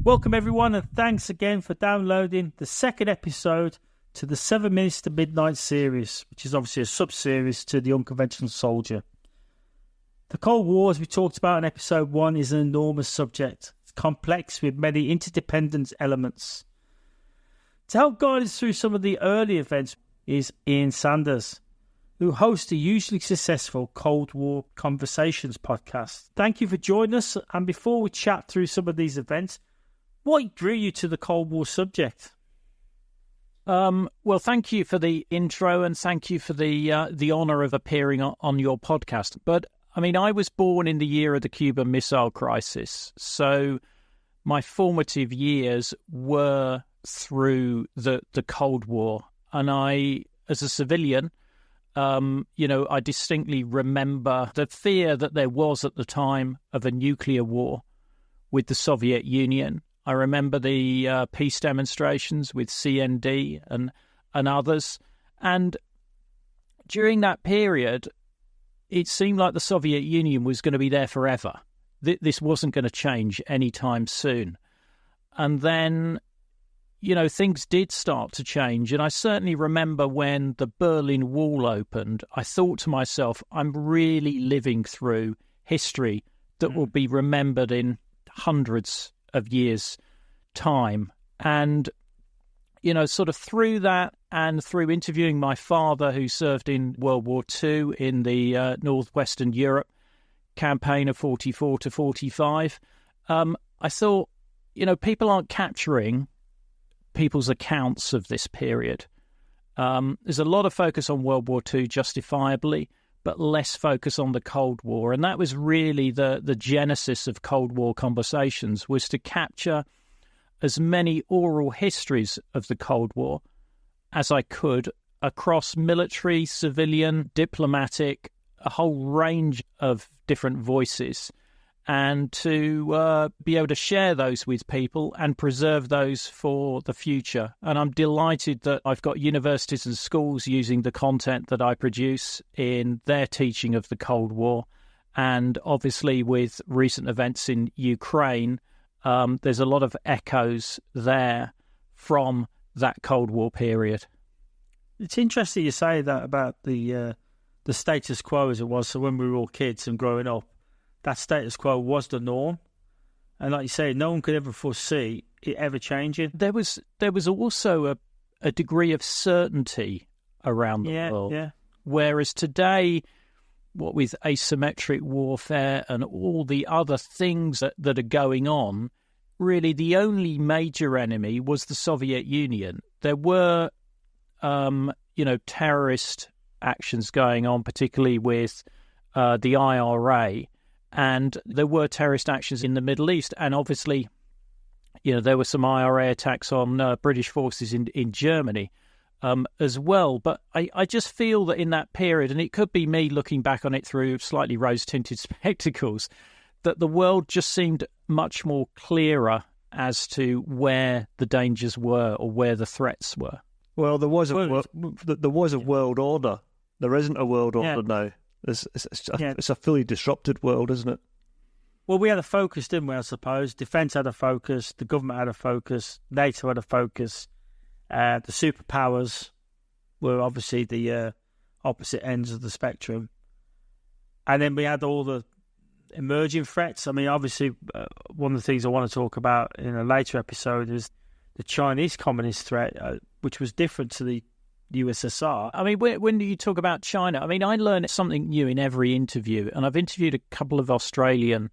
Welcome everyone, and thanks again for downloading the second episode to the 7 Minutes to Midnight series, which is obviously a sub-series to the Unconventional Soldier. The Cold War, as we talked about in episode 1, is an enormous subject. It's complex with many interdependent elements. To help guide us through some of the early events is Ian Sanders, who hosts the hugely successful Cold War Conversations podcast. Thank you for joining us, and before we chat through some of these events, what drew you to the Cold War subject? Well, thank you for the intro, and thank you for the honour of appearing on your podcast. But, I mean, I was born in the year of the Cuban Missile Crisis, so my formative years were through the Cold War. And I, as a civilian, I distinctly remember the fear that there was at the time of a nuclear war with the Soviet Union. I remember the peace demonstrations with CND and others. And during that period, it seemed like the Soviet Union was going to be there forever. This wasn't going to change anytime soon. And then, things did start to change. And I certainly remember when the Berlin Wall opened, I thought to myself, I'm really living through history that will be remembered in hundreds of years' time. And, sort of through that and through interviewing my father, who served in World War II in the northwestern Europe campaign of 44 to 45, I thought, people aren't capturing people's accounts of this period. There's a lot of focus on World War II, justifiably, but less focus on the Cold War. And that was really the genesis of Cold War Conversations, was to capture as many oral histories of the Cold War as I could across military, civilian, diplomatic, a whole range of different voices, and to be able to share those with people and preserve those for the future. And I'm delighted that I've got universities and schools using the content that I produce in their teaching of the Cold War. And obviously with recent events in Ukraine, there's a lot of echoes there from that Cold War period. It's interesting you say that about the status quo as it was. So when we were all kids and growing up, that status quo was the norm. And like you say, no one could ever foresee it ever changing. There was also a degree of certainty around the world. Yeah. Whereas today, what with asymmetric warfare and all the other things that are going on, really the only major enemy was the Soviet Union. There were, terrorist actions going on, particularly with the IRA, and there were terrorist actions in the Middle East. And obviously, there were some IRA attacks on British forces in Germany as well. But I just feel that in that period, and it could be me looking back on it through slightly rose-tinted spectacles, that the world just seemed much more clearer as to where the dangers were or where the threats were. Well, there was a world order. There isn't a world order now. It's a fully disrupted world, isn't it? Well, we had a focus, didn't we, I suppose? Defence had a focus, the government had a focus, NATO had a focus. The superpowers were obviously the opposite ends of the spectrum. And then we had all the emerging threats. I mean, obviously, one of the things I want to talk about in a later episode is the Chinese communist threat, which was different to the USSR. I mean, when you talk about China, I mean, I learn something new in every interview, and I've interviewed a couple of Australian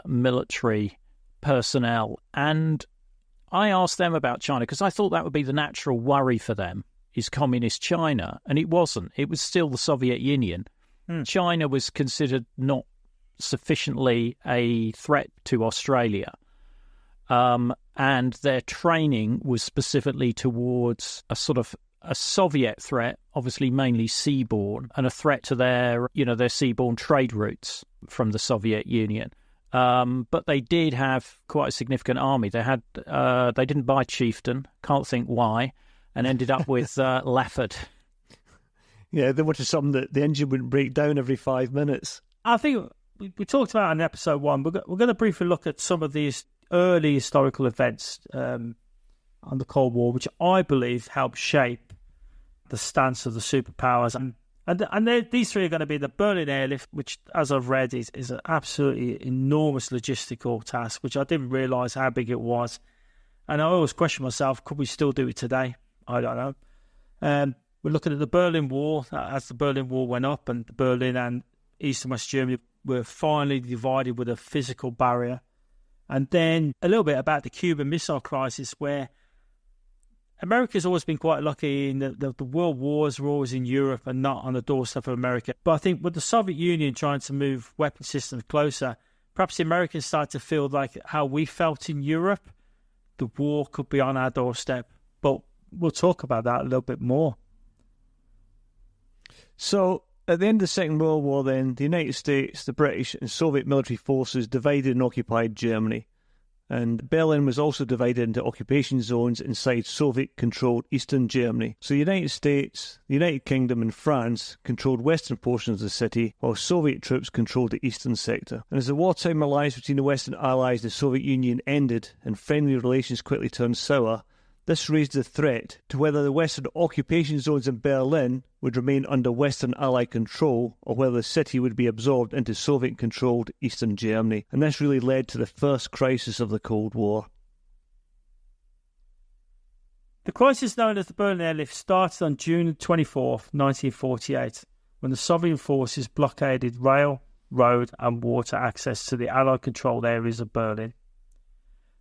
military personnel, and I asked them about China because I thought that would be the natural worry for them, is communist China, and it wasn't. It was still the Soviet Union. China was considered not sufficiently a threat to Australia. And their training was specifically towards a sort of a Soviet threat, obviously mainly seaborne, and a threat to their seaborne trade routes from the Soviet Union. But they did have quite a significant army. They didn't buy Chieftain, can't think why, and ended up with Leopard. Yeah, they wanted something that the engine wouldn't break down every 5 minutes. I think we talked about in episode 1. We're going to briefly look at some of these early historical events on the Cold War, which I believe helped shape the stance of the superpowers. And these three are going to be the Berlin Airlift, which, as I've read, is an absolutely enormous logistical task, which I didn't realise how big it was. And I always question myself, could we still do it today? I don't know. We're looking at the Berlin Wall. As the Berlin Wall went up and Berlin and East and West Germany were finally divided with a physical barrier. And then a little bit about the Cuban Missile Crisis, where America's always been quite lucky in that the world wars were always in Europe and not on the doorstep of America. But I think with the Soviet Union trying to move weapon systems closer, perhaps the Americans started to feel like how we felt in Europe. The war could be on our doorstep. But we'll talk about that a little bit more. So, at the end of the Second World War then, the United States, the British and Soviet military forces divided and occupied Germany. And Berlin was also divided into occupation zones inside Soviet-controlled Eastern Germany. So the United States, the United Kingdom and France controlled western portions of the city, while Soviet troops controlled the eastern sector. And as the wartime alliance between the Western Allies and the Soviet Union ended and friendly relations quickly turned sour, this raised the threat to whether the Western occupation zones in Berlin would remain under Western Allied control or whether the city would be absorbed into Soviet-controlled Eastern Germany. And this really led to the first crisis of the Cold War. The crisis known as the Berlin Airlift started on June 24th, 1948, when the Soviet forces blockaded rail, road and water access to the Allied-controlled areas of Berlin.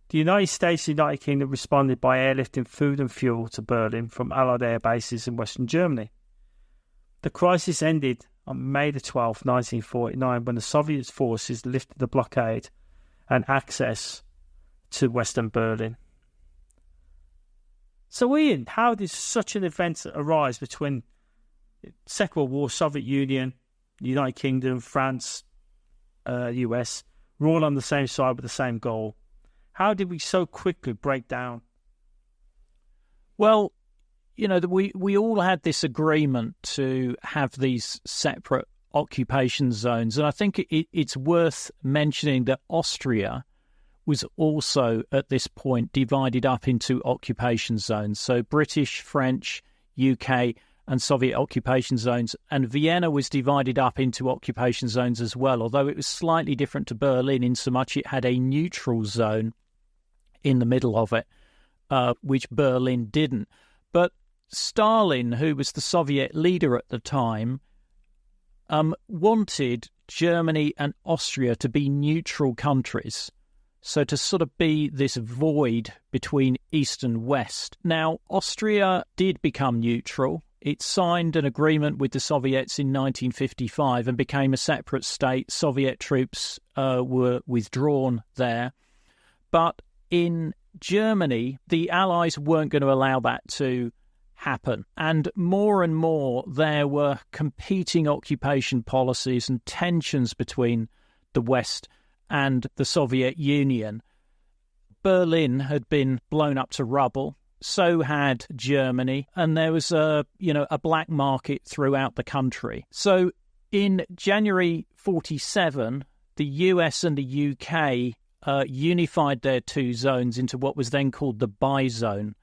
The United States and United Kingdom responded by airlifting food and fuel to Berlin from Allied air bases in Western Germany. The crisis ended on May the 12th, 1949, when the Soviet forces lifted the blockade and access to Western Berlin. So, Ian, how did such an event arise between Second World War, Soviet Union, the United Kingdom, France, US, were all on the same side with the same goal? How did we so quickly break down? Well, you know, we all had this agreement to have these separate occupation zones. And I think it's worth mentioning that Austria was also, at this point, divided up into occupation zones. So British, French, UK and Soviet occupation zones. And Vienna was divided up into occupation zones as well, although it was slightly different to Berlin in so much it had a neutral zone in the middle of it, which Berlin didn't. But Stalin, who was the Soviet leader at the time, wanted Germany and Austria to be neutral countries, so to sort of be this void between East and West. Now, Austria did become neutral. It signed an agreement with the Soviets in 1955 and became a separate state. Soviet troops were withdrawn there. But in Germany, the Allies weren't going to allow that to happen. And more there were competing occupation policies and tensions between the West and the Soviet Union. Berlin had been blown up to rubble. So had Germany, and there was a black market throughout the country. So in January 1947, the US and the UK unified their two zones into what was then called the bi-zone.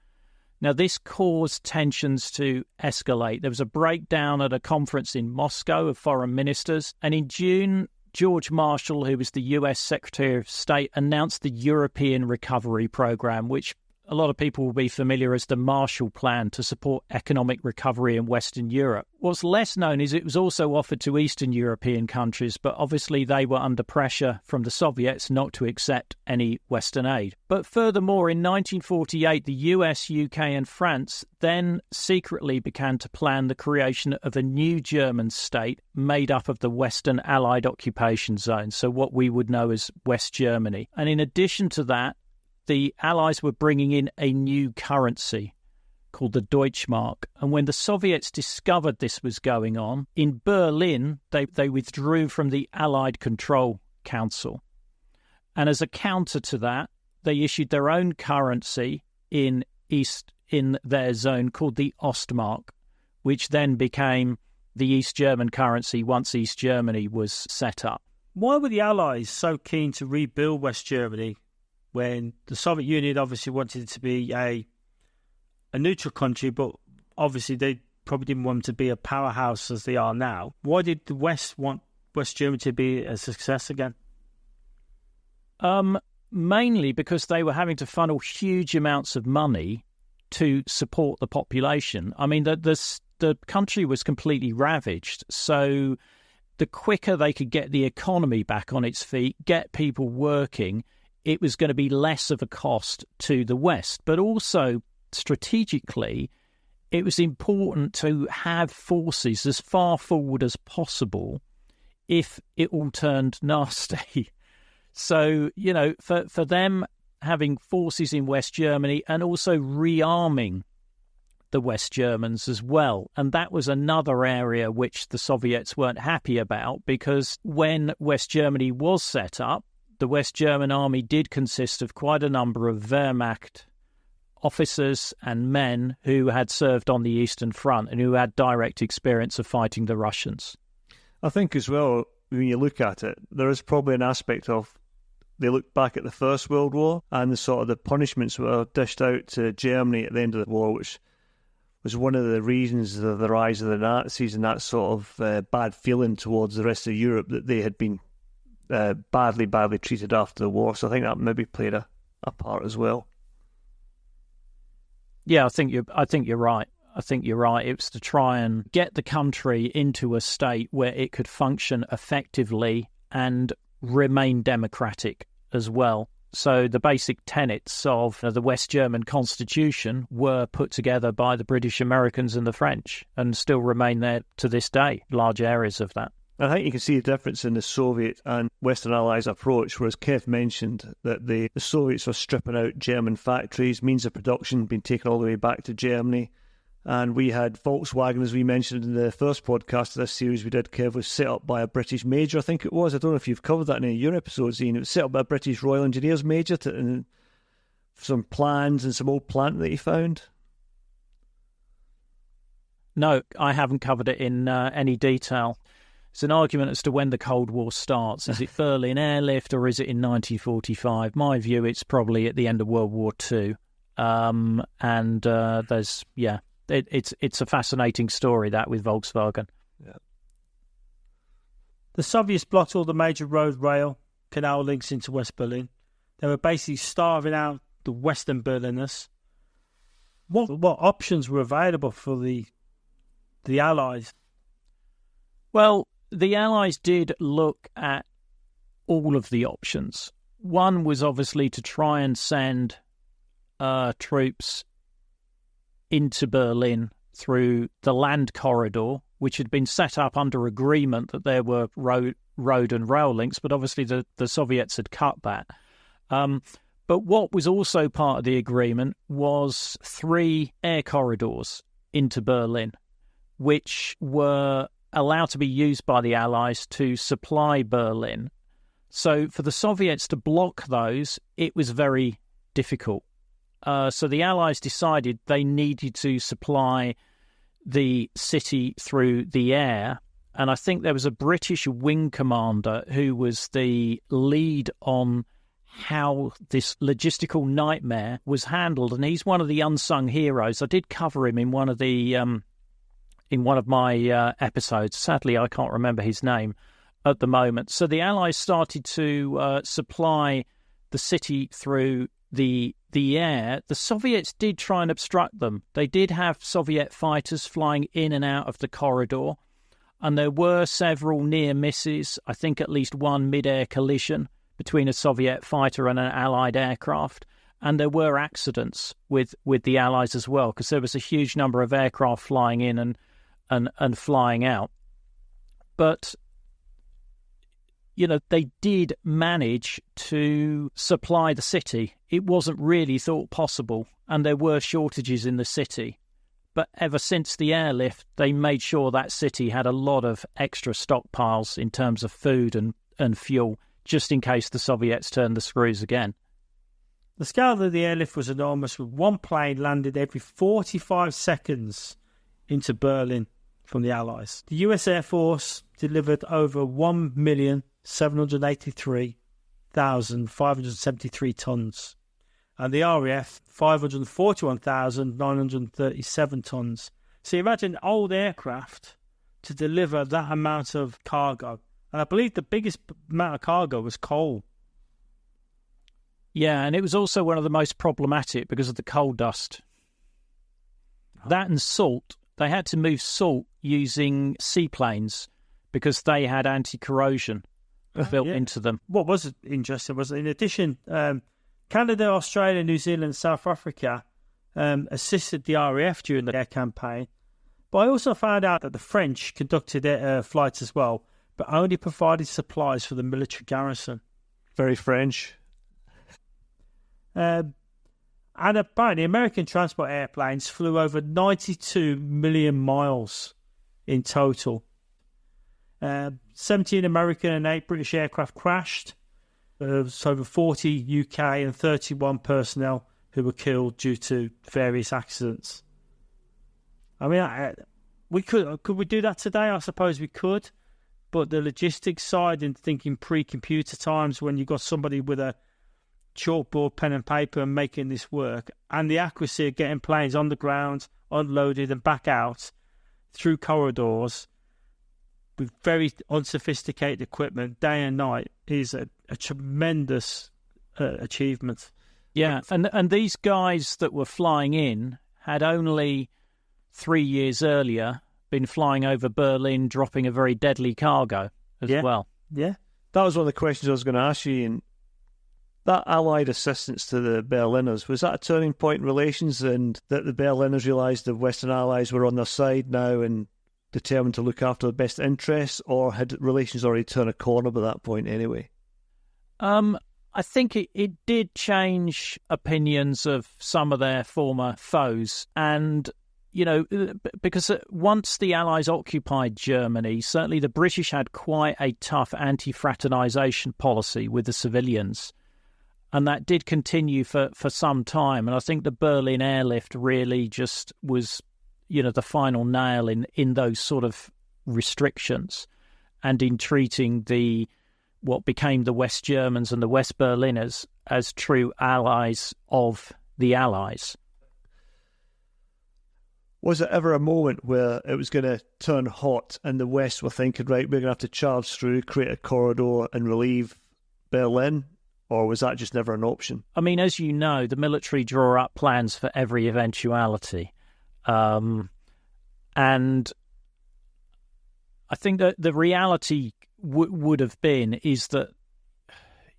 Now, this caused tensions to escalate. There was a breakdown at a conference in Moscow of foreign ministers, and in June, George Marshall, who was the US Secretary of State, announced the European Recovery Program, which a lot of people will be familiar as the Marshall Plan to support economic recovery in Western Europe. What's less known is it was also offered to Eastern European countries, but obviously they were under pressure from the Soviets not to accept any Western aid. But furthermore, in 1948, the US, UK and France then secretly began to plan the creation of a new German state made up of the Western Allied occupation zone, so what we would know as West Germany. And in addition to that, the Allies were bringing in a new currency called the Deutschmark. And when the Soviets discovered this was going on, in Berlin, they withdrew from the Allied Control Council. And as a counter to that, they issued their own currency in their zone called the Ostmark, which then became the East German currency once East Germany was set up. Why were the Allies so keen to rebuild West Germany when the Soviet Union obviously wanted it to be a neutral country, but obviously they probably didn't want them to be a powerhouse as they are now. Why did the West want West Germany to be a success again? Mainly because they were having to funnel huge amounts of money to support the population. I mean, the country was completely ravaged, so the quicker they could get the economy back on its feet, get people working, it was going to be less of a cost to the West. But also, strategically, it was important to have forces as far forward as possible if it all turned nasty. So, for them having forces in West Germany and also rearming the West Germans as well. And that was another area which the Soviets weren't happy about, because when West Germany was set up, the West German army did consist of quite a number of Wehrmacht officers and men who had served on the Eastern Front and who had direct experience of fighting the Russians. I think as well, when you look at it, there is probably an aspect of they look back at the First World War and the sort of the punishments were dished out to Germany at the end of the war, which was one of the reasons of the rise of the Nazis and that sort of bad feeling towards the rest of Europe, that they had been badly treated after the war. So I think that maybe played a part as well. Yeah, I think you're right. I think you're right. It was to try and get the country into a state where it could function effectively and remain democratic as well. So the basic tenets of the West German constitution were put together by the British, Americans and the French, and still remain there to this day, large areas of that. I think you can see a difference in the Soviet and Western Allies' approach, whereas Kev mentioned that the Soviets were stripping out German factories, means of production being taken all the way back to Germany. And we had Volkswagen, as we mentioned in the first podcast of this series we did, Kev, was set up by a British major, I think it was. I don't know if you've covered that in any of your episodes, Ian. It was set up by a British Royal Engineers major and some plans and some old plant that he found. No, I haven't covered it in any detail. It's an argument as to when the Cold War starts. Is it Berlin Airlift or is it in 1945? My view, it's probably at the end of World War II. It's a fascinating story, that, with Volkswagen. Yeah. The Soviets blocked all the major road, rail, canal links into West Berlin. They were basically starving out the Western Berliners. What options were available for the Allies? Well, the Allies did look at all of the options. One was obviously to try and send troops into Berlin through the land corridor, which had been set up under agreement that there were road and rail links, but obviously the Soviets had cut that. But what was also part of the agreement was 3 air corridors into Berlin, which were allowed to be used by the Allies to supply Berlin. So for the Soviets to block those, it was very difficult. So the Allies decided they needed to supply the city through the air. And I think there was a British wing commander who was the lead on how this logistical nightmare was handled. And he's one of the unsung heroes. I did cover him in one of my episodes. Sadly, I can't remember his name at the moment. So the Allies started to supply the city through the air. The Soviets did try and obstruct them. They did have Soviet fighters flying in and out of the corridor, and there were several near misses. I think at least one mid-air collision between a Soviet fighter and an Allied aircraft, and there were accidents with the Allies as well, because there was a huge number of aircraft flying in and flying out. But they did manage to supply the city. It wasn't really thought possible, and there were shortages in the city. But ever since the airlift, they made sure that city had a lot of extra stockpiles in terms of food and fuel, just in case the Soviets turned the screws again. The scale of the airlift was enormous, with one plane landed every 45 seconds into Berlin from the Allies. The US Air Force delivered over 1,783,000 1,573 tons. And the RAF, 541,937 tons. So imagine old aircraft to deliver that amount of cargo. And I believe the biggest amount of cargo was coal. Yeah, and it was also one of the most problematic because of the coal dust. That and salt. They had to move salt using seaplanes because they had anti-corrosion built into them. What was interesting was, in addition, Canada, Australia, New Zealand, South Africa assisted the RAF during the air campaign. But I also found out that the French conducted flights as well, but only provided supplies for the military garrison. Very French. And apparently American transport airplanes flew over 92 million miles in total. 17 American and 8 British aircraft crashed. There was over 40 UK and 31 personnel who were killed due to various accidents. I mean, could we do that today? I suppose we could. But the logistics side, and thinking pre-computer times when you got somebody with a chalkboard, pen and paper and making this work, and the accuracy of getting planes on the ground, unloaded and back out through corridors with very unsophisticated equipment day and night is a tremendous achievement. Yeah, and these guys that were flying in had only 3 years earlier been flying over Berlin, dropping a very deadly cargo as well. Yeah. That was one of the questions I was going to ask you, Ian. That Allied assistance to the Berliners, was that a turning point in relations, and that the Berliners realised the Western Allies were on their side now and determined to look after the best interests, or had relations already turned a corner by that point anyway? I think it did change opinions of some of their former foes. And, you know, because once the Allies occupied Germany, certainly the British had quite a tough anti-fraternisation policy with the civilians. And that did continue for some time. And I think the Berlin airlift really just was, you know, the final nail in those sort of restrictions and in treating what became the West Germans and the West Berliners as true allies of the Allies. Was there ever a moment where it was going to turn hot and the West were thinking, right, we're going to have to charge through, create a corridor and relieve Berlin? Or was that just never an option? I mean, as you know, the military draw up plans for every eventuality. And I think that the reality would have been is that,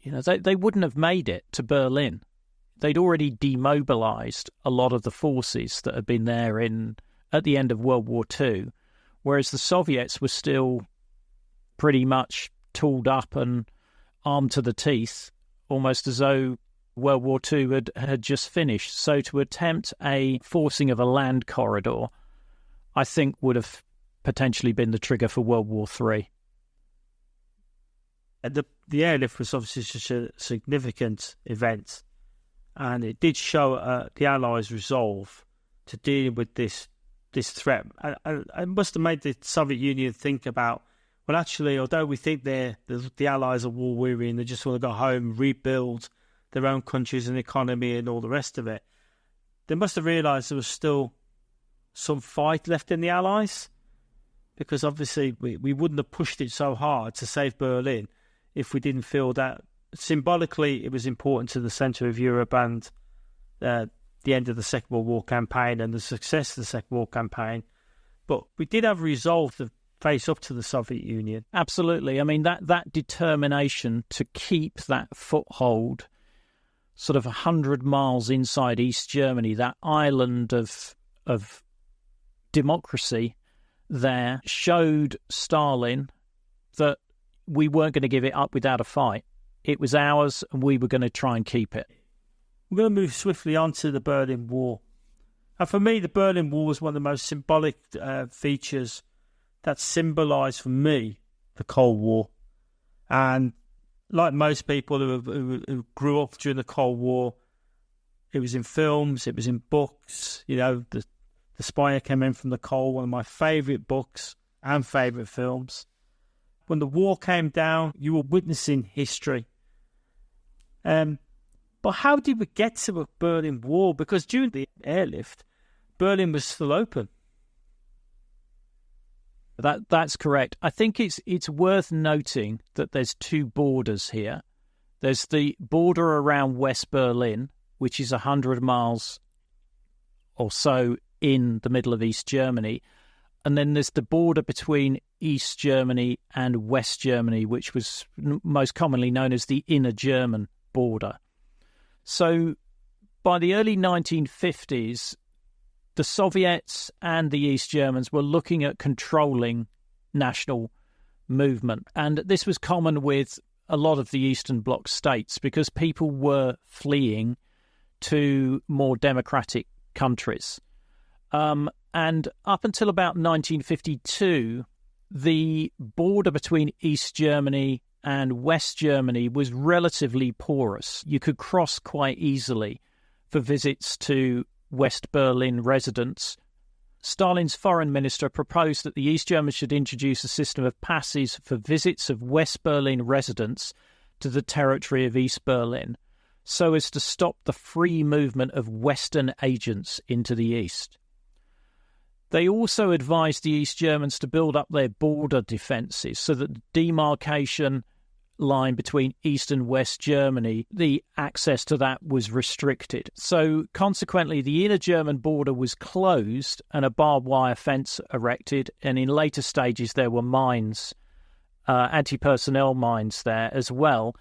you know, they wouldn't have made it to Berlin. They'd already demobilised a lot of the forces that had been there at the end of World War II, whereas the Soviets were still pretty much tooled up and armed to the teeth, almost as though World War II had just finished. So to attempt a forcing of a land corridor, I think would have potentially been the trigger for World War III. And the airlift was obviously such a significant event, and it did show the Allies' resolve to deal with this threat. And it must have made the Soviet Union think about, well, actually, although we think the Allies are war-weary and they just want to go home, rebuild their own countries and economy and all the rest of it, they must have realised there was still some fight left in the Allies, because obviously we wouldn't have pushed it so hard to save Berlin if we didn't feel that symbolically it was important to the centre of Europe and the end of the Second World War campaign and the success of the Second World campaign. But we did have resolve to face up to the Soviet Union. Absolutely. I mean, that determination to keep that foothold sort of 100 miles inside East Germany, that island of democracy there, showed Stalin that we weren't going to give it up without a fight. It was ours and we were going to try and keep it. We're going to move swiftly on to the Berlin War. And for me, the Berlin War was one of the most symbolic features that symbolised for me the Cold War. And like most people who grew up during the Cold War, it was in films, it was in books. You know, The Spy Who Came In From the Cold, one of my favourite books and favourite films. When the war came down, you were witnessing history. But how did we get to a Berlin Wall? Because during the airlift, Berlin was still open. That's correct. I think it's worth noting that there's two borders here. There's the border around West Berlin, which is 100 miles or so in the middle of East Germany. And then there's the border between East Germany and West Germany, which was most commonly known as the Inner German border. So by the early 1950s, the Soviets and the East Germans were looking at controlling national movement. And this was common with a lot of the Eastern Bloc states because people were fleeing to more democratic countries. And up until about 1952, the border between East Germany and West Germany was relatively porous. You could cross quite easily for visits to West Berlin residents. Stalin's foreign minister proposed that the East Germans should introduce a system of passes for visits of West Berlin residents to the territory of East Berlin, so as to stop the free movement of Western agents into the East. They also advised the East Germans to build up their border defences so that the demarcation line between East and West Germany, the access to that was restricted. So consequently, the inner German border was closed and a barbed wire fence erected, and in later stages there were mines, anti-personnel mines there as well.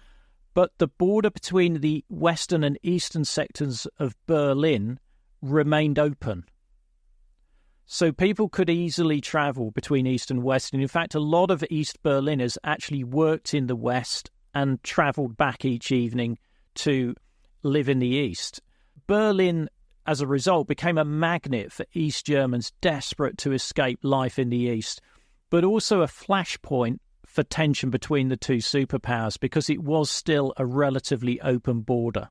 But the border between the western and eastern sectors of Berlin remained open. So people could easily travel between East and West. And in fact, a lot of East Berliners actually worked in the West and travelled back each evening to live in the East. Berlin, as a result, became a magnet for East Germans desperate to escape life in the East, but also a flashpoint for tension between the two superpowers because it was still a relatively open border.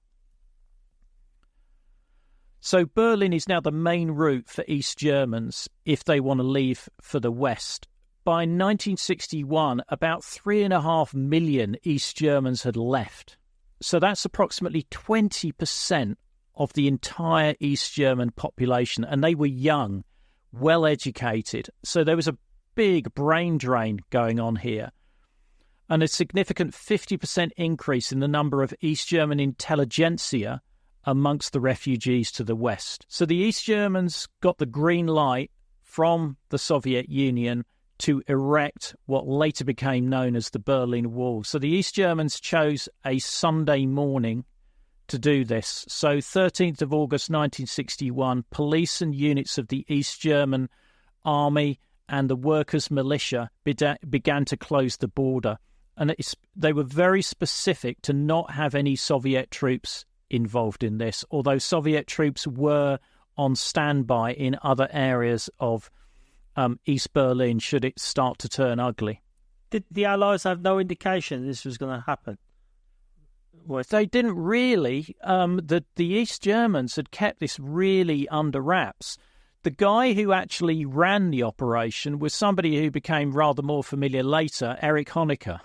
So Berlin is now the main route for East Germans if they want to leave for the West. By 1961, about 3.5 million East Germans had left. So that's approximately 20% of the entire East German population, and they were young, well-educated. So there was a big brain drain going on here, and a significant 50% increase in the number of East German intelligentsia amongst the refugees to the West. So the East Germans got the green light from the Soviet Union to erect what later became known as the Berlin Wall. So the East Germans chose a Sunday morning to do this. So 13th of August 1961, police and units of the East German army and the workers' militia began to close the border. And they were very specific to not have any Soviet troops involved in this, although Soviet troops were on standby in other areas of East Berlin should it start to turn ugly. Did the Allies have no indication this was going to happen? They didn't really. The East Germans had kept this really under wraps. The guy who actually ran the operation was somebody who became rather more familiar later, Erich Honecker.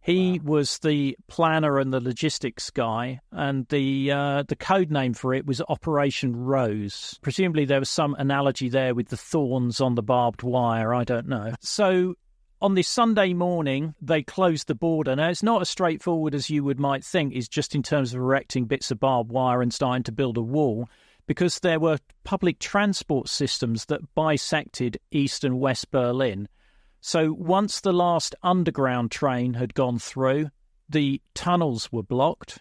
He was the planner and the logistics guy, and the code name for it was Operation Rose. Presumably there was some analogy there with the thorns on the barbed wire, I don't know. So on this Sunday morning, they closed the border. Now, it's not as straightforward as you might think, is just in terms of erecting bits of barbed wire and starting to build a wall, because there were public transport systems that bisected East and West Berlin. So once the last underground train had gone through, the tunnels were blocked,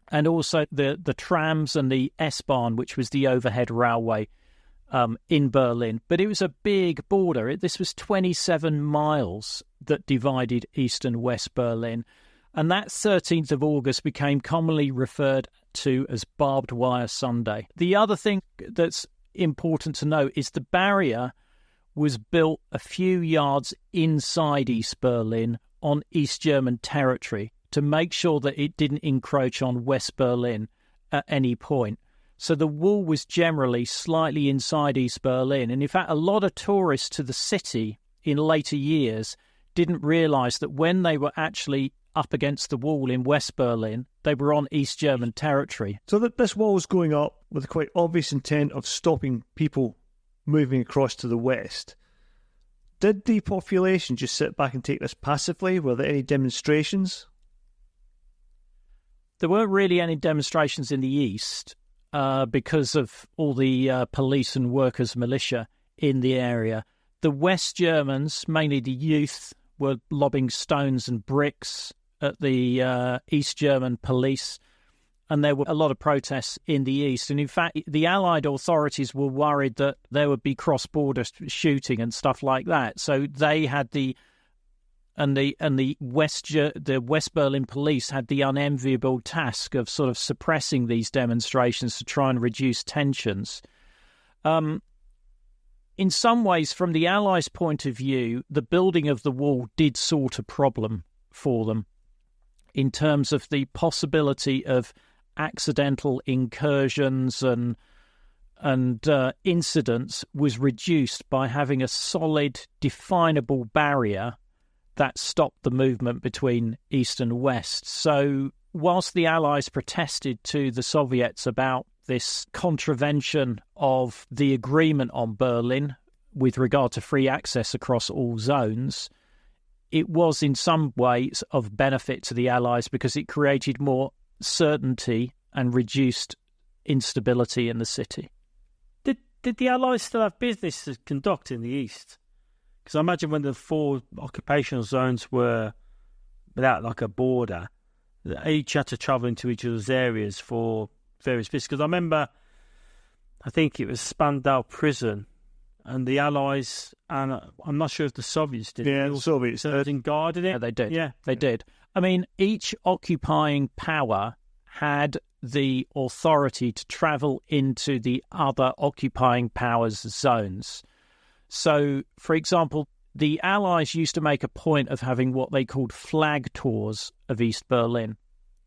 and also the trams and the S-Bahn, which was the overhead railway in Berlin. But it was a big border. This was 27 miles that divided East and West Berlin. And that 13th of August became commonly referred to as Barbed Wire Sunday. The other thing that's important to note is the barrier was built a few yards inside East Berlin on East German territory to make sure that it didn't encroach on West Berlin at any point. So the wall was generally slightly inside East Berlin. And in fact, a lot of tourists to the city in later years didn't realise that when they were actually up against the wall in West Berlin, they were on East German territory. So that this wall was going up with a quite obvious intent of stopping people moving across to the west. Did the population just sit back and take this passively? Were there any demonstrations? There weren't really any demonstrations in the east because of all the police and workers' militia in the area. The West Germans, mainly the youth, were lobbing stones and bricks at the East German police, and there were a lot of protests in the east. And in fact, the Allied authorities were worried that there would be cross-border shooting and stuff like that. So they had the West Berlin police had the unenviable task of sort of suppressing these demonstrations to try and reduce tensions. In some ways, from the Allies' point of view, the building of the wall did sort a problem for them in terms of the possibility of accidental incursions and incidents was reduced by having a solid, definable barrier that stopped the movement between East and West. So whilst the Allies protested to the Soviets about this contravention of the agreement on Berlin with regard to free access across all zones, it was in some ways of benefit to the Allies because it created more certainty and reduced instability in the city. Did the Allies still have business to conduct in the East? Because I imagine when the 4 occupational zones were without like a border, each had to travel into each other's areas for various business. Because I remember, I think it was Spandau prison, and the Allies, and I'm not sure if the Soviets did. Yeah, the Soviets did. Guarded it. Yeah, they did. Yeah, they did. I mean, each occupying power had the authority to travel into the other occupying powers' zones. So, for example, the Allies used to make a point of having what they called flag tours of East Berlin.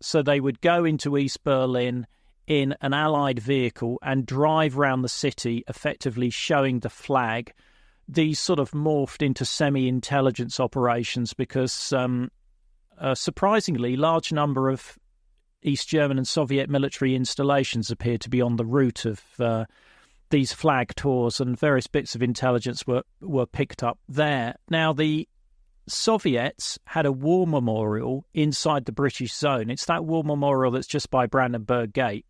So they would go into East Berlin in an Allied vehicle and drive around the city, effectively showing the flag. These sort of morphed into semi-intelligence operations because, surprisingly, large number of East German and Soviet military installations appeared to be on the route of these flag tours, and various bits of intelligence were picked up there. Now, the Soviets had a war memorial inside the British zone. It's that war memorial that's just by Brandenburg Gate.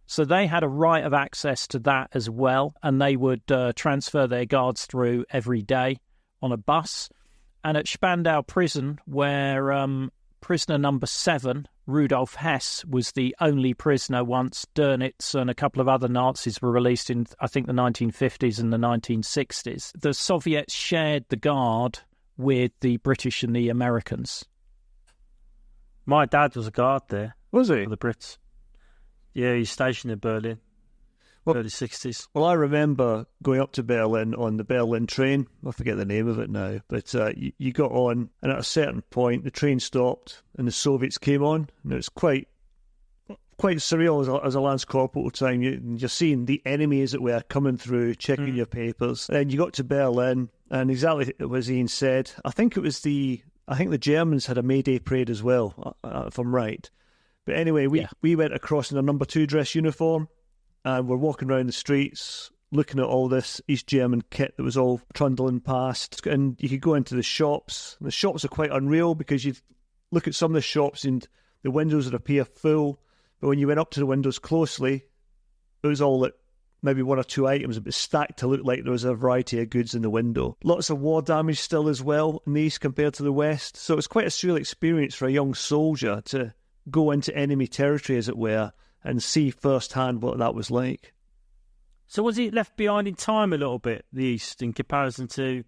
So they had a right of access to that as well, and they would transfer their guards through every day on a bus. And at Spandau prison, where prisoner number 7, Rudolf Hess, was the only prisoner once Dönitz and a couple of other Nazis were released in, I think, the 1950s and the 1960s. The Soviets shared the guard with the British and the Americans. My dad was a guard there. Was he? For the Brits. Yeah, he's stationed in Berlin. Early 60s. Well, I remember going up to Berlin on the Berlin train. I forget the name of it now. But you got on, and at a certain point, the train stopped, and the Soviets came on. And it was quite surreal as a Lance Corporal time. You're seeing the enemy, as it were, coming through, checking your papers. And you got to Berlin, and exactly as Ian said, I think the Germans had a May Day parade as well, if I'm right. But anyway, we went across in a number 2 dress uniform, and we're walking around the streets, looking at all this East German kit that was all trundling past. And you could go into the shops. The shops are quite unreal because you look at some of the shops and the windows would appear full. But when you went up to the windows closely, it was all like maybe 1 or 2 items, but stacked to look like there was a variety of goods in the window. Lots of war damage still as well in the East compared to the West. So it's quite a surreal experience for a young soldier to go into enemy territory, as it were, and see firsthand what that was like. So was it left behind in time a little bit, the East, in comparison to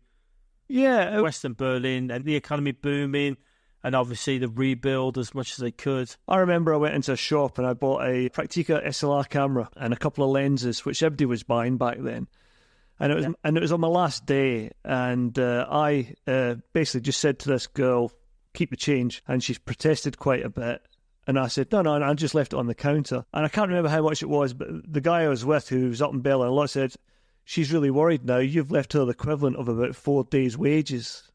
Western Berlin and the economy booming and obviously the rebuild as much as they could? I remember I went into a shop and I bought a Praktika SLR camera and a couple of lenses, which everybody was buying back then. And it was on my last day, and I basically just said to this girl, keep the change, and she's protested quite a bit. And I said, no, and I just left it on the counter. And I can't remember how much it was, but the guy I was with, who was up in Berlin a lot, said, she's really worried now. You've left her the equivalent of about 4 days' wages.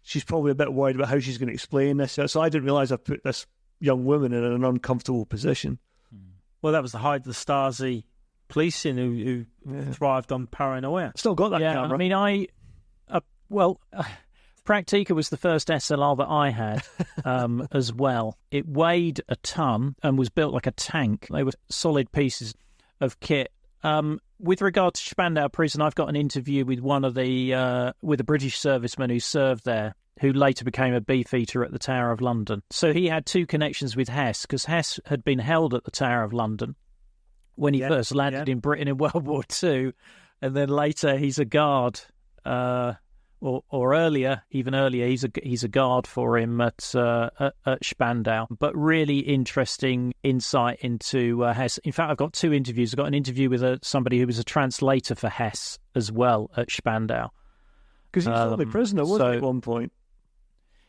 she's probably a bit worried about how she's going to explain this. So I didn't realise I put this young woman in an uncomfortable position. Well, that was the height of the Stasi policing who thrived on paranoia. Still got that camera. I mean, Praktika was the first SLR that I had as well. It weighed a ton and was built like a tank. They were solid pieces of kit. With regard to Spandau Prison, I've got an interview with with a British serviceman who served there, who later became a beefeater at the Tower of London. So he had two connections with Hess, because Hess had been held at the Tower of London when he first landed in Britain in World War II, and then later he's a guard, or earlier, even earlier, he's a guard for him at Spandau. But really interesting insight into Hess. In fact, I've got two interviews. I've got an interview with somebody who was a translator for Hess as well at Spandau. Because he was only prisoner, wasn't he, at one point?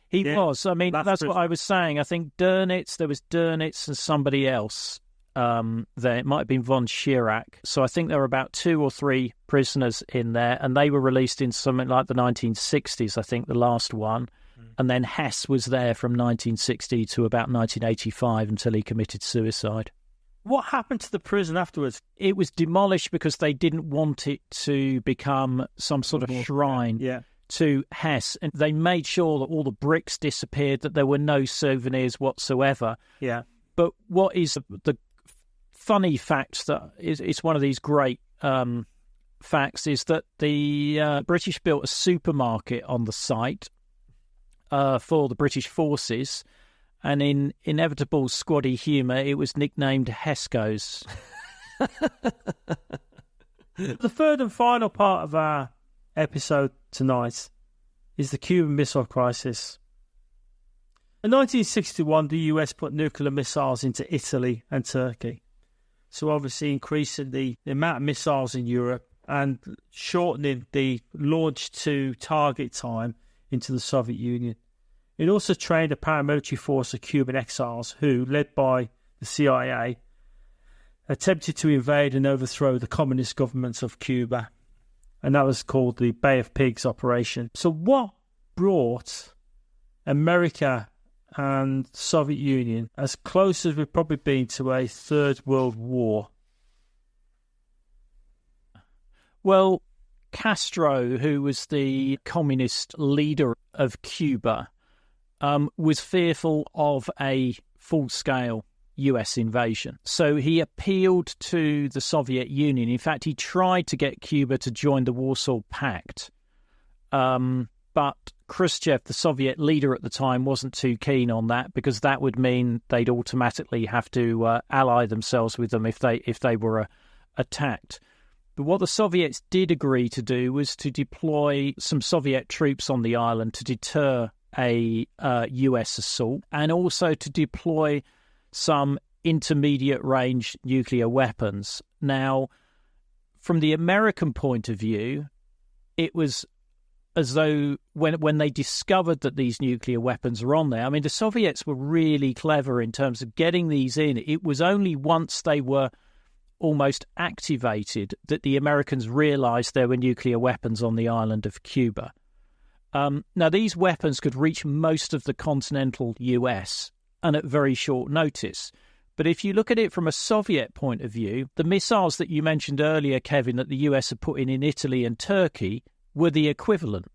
He was. I mean, that's what I was saying. I think there was Dönitz and somebody else there. It might have been von Schirach. So I think there were about 2 or 3 prisoners in there, and they were released in something like the 1960s, I think, the last one. And then Hess was there from 1960 to about 1985 until he committed suicide. What happened to the prison afterwards? It was demolished because they didn't want it to become some sort of shrine to Hess. And they made sure that all the bricks disappeared, that there were no souvenirs whatsoever. Yeah. But what is the funny fact that it's one of these great facts is that the British built a supermarket on the site for the British forces, and in inevitable squaddy humour, it was nicknamed Hesco's. The third and final part of our episode tonight is the Cuban Missile Crisis. In 1961, the US put nuclear missiles into Italy and Turkey. So obviously increasing the amount of missiles in Europe and shortening the launch to target time into the Soviet Union. It also trained a paramilitary force of Cuban exiles who, led by the CIA, attempted to invade and overthrow the communist governments of Cuba. And that was called the Bay of Pigs operation. So what brought America and Soviet Union as close as we've probably been to a third world war? Well, Castro, who was the communist leader of Cuba, was fearful of a full-scale US invasion. So he appealed to the Soviet Union. In fact, he tried to get Cuba to join the Warsaw Pact. But Khrushchev, the Soviet leader at the time, wasn't too keen on that, because that would mean they'd automatically have to ally themselves with them if they were attacked. But what the Soviets did agree to do was to deploy some Soviet troops on the island to deter a US assault, and also to deploy some intermediate-range nuclear weapons. Now, from the American point of view, it was as though when they discovered that these nuclear weapons were on there, I mean, the Soviets were really clever in terms of getting these in. It was only once they were almost activated that the Americans realised there were nuclear weapons on the island of Cuba. Now, these weapons could reach most of the continental US, and at very short notice. But if you look at it from a Soviet point of view, the missiles that you mentioned earlier, Kevin, that the US had put in Italy and Turkey were the equivalent.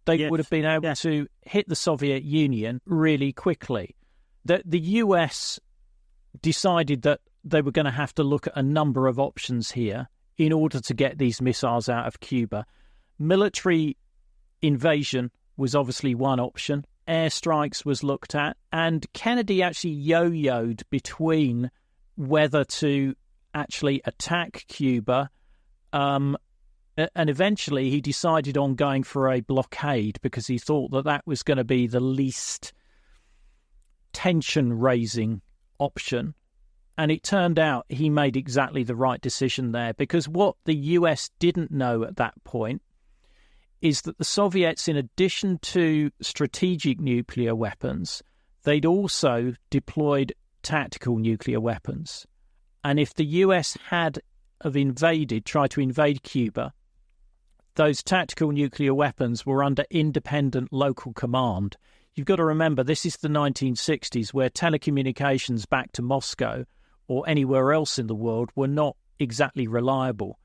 They would have been able to hit the Soviet Union really quickly. The US decided that they were going to have to look at a number of options here in order to get these missiles out of Cuba. Military invasion was obviously one option. Airstrikes was looked at, and Kennedy actually yo-yoed between whether to actually attack Cuba, and eventually he decided on going for a blockade because he thought that was going to be the least tension-raising option. And it turned out he made exactly the right decision there, because what the US didn't know at that point is that the Soviets, in addition to strategic nuclear weapons, they'd also deployed tactical nuclear weapons. And if the US had tried to invade Cuba, those tactical nuclear weapons were under independent local command. You've got to remember, this is the 1960s, where telecommunications back to Moscow or anywhere else in the world were not exactly reliable.